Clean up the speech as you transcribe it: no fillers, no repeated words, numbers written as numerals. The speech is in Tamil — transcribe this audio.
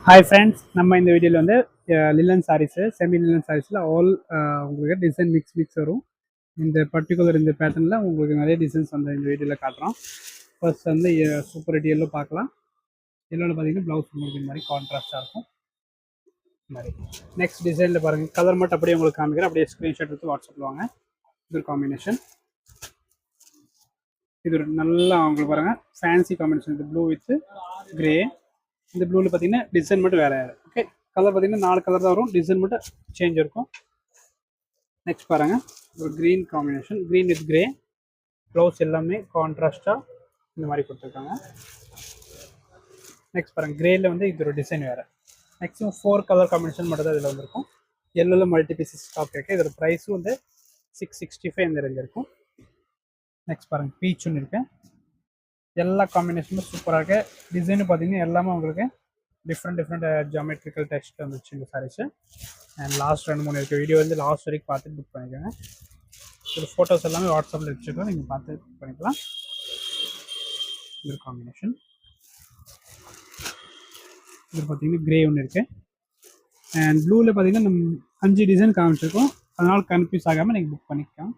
ஹாய் ஃப்ரெண்ட்ஸ், நம்ம இந்த வீடியோவில் வந்து லிலன் சாரீஸு செமி லிலன் சாரீஸில் ஆல் உங்களுக்கு டிசைன் மிக்ஸ் வரும். இந்த பர்டிகுலர் இந்த பேட்டர்னில் உங்களுக்கு நிறைய டிசைன்ஸ் வந்து இந்த வீடியோவில் காட்டுறோம். ஃபர்ஸ்ட் வந்து சூப்பர் ரெட் எல்லோ பார்க்கலாம். எல்லோவில் பார்த்தீங்கன்னா ப்ளவுஸ் உங்களுக்கு இந்த மாதிரி கான்ட்ராஸ்டாக இருக்கும். இந்த மாதிரி நெக்ஸ்ட் டிசைனில் பாருங்கள், கலர் மட்டும் அப்படியே உங்களுக்கு காமிக்கிறேன். அப்படியே ஸ்க்ரீன்ஷாட் எடுத்து வாட்ஸ்அப்பில் வாங்க. இது ஒரு காம்பினேஷன், இது ஒரு நல்லா உங்களுக்கு பாருங்கள் ஃபேன்சி காம்பினேஷன். இது ப்ளூ வித் கிரே. இந்த ப்ளூவில் பார்த்தீங்கன்னா டிசைன் மட்டும் வேறு. ஓகே, கலர் பார்த்தீங்கன்னா 4 கலர் தான் வரும், டிசைன் மட்டும் சேஞ்ச் இருக்கும். நெக்ஸ்ட் பாருங்கள், ஒரு green combination, green with grey. Blouse எல்லாமே கான்ட்ராஸ்டாக இந்த மாதிரி கொடுத்துருக்காங்க. நெக்ஸ்ட் பாருங்கள், கிரேயில் வந்து இது ஒரு டிசைன் வேறு. மேக்ஸிமம் 4 கலர் காம்பினேஷன் மட்டும் தான் இதில் வந்துருக்கும். எல்லோவில் மல்டி பீசஸ் ஸ்டாக் இருக்குது. இதோட ப்ரைஸும் வந்து 665 இந்த ரேஞ்ச் இருக்கும். நெக்ஸ்ட் பாருங்கள், பீச் ஒன்று இருக்குது. எல்லா காம்பினேஷனும் சூப்பராக இருக்குது. டிசைனும் பார்த்தீங்கன்னா எல்லாமே உங்களுக்கு டிஃப்ரெண்ட் ஜியோமெட்ரிக்கல் டெக்ஸ்ட் வந்துச்சு இந்த சாரீஸு. அண்ட் லாஸ்ட் 2-3 இருக்குது. வீடியோ வந்து லாஸ்ட் வரைக்கும் பார்த்துட்டு புக் பண்ணிக்கோங்க. ஒரு ஃபோட்டோஸ் எல்லாமே வாட்ஸ்அப்பில் வச்சுருக்கோம், நீங்கள் பார்த்து புக் பண்ணிக்கலாம். இது காம்பினேஷன். இது பார்த்தீங்கன்னா கிரே ஒன்று இருக்குது. அண்ட் ப்ளூவில் பார்த்தீங்கன்னா நம்ம 5 டிசைன் காமிச்சிருக்கோம், அதனால் கன்ஃபியூஸ் ஆகாமல் நீங்கள் புக் பண்ணிக்கலாம்.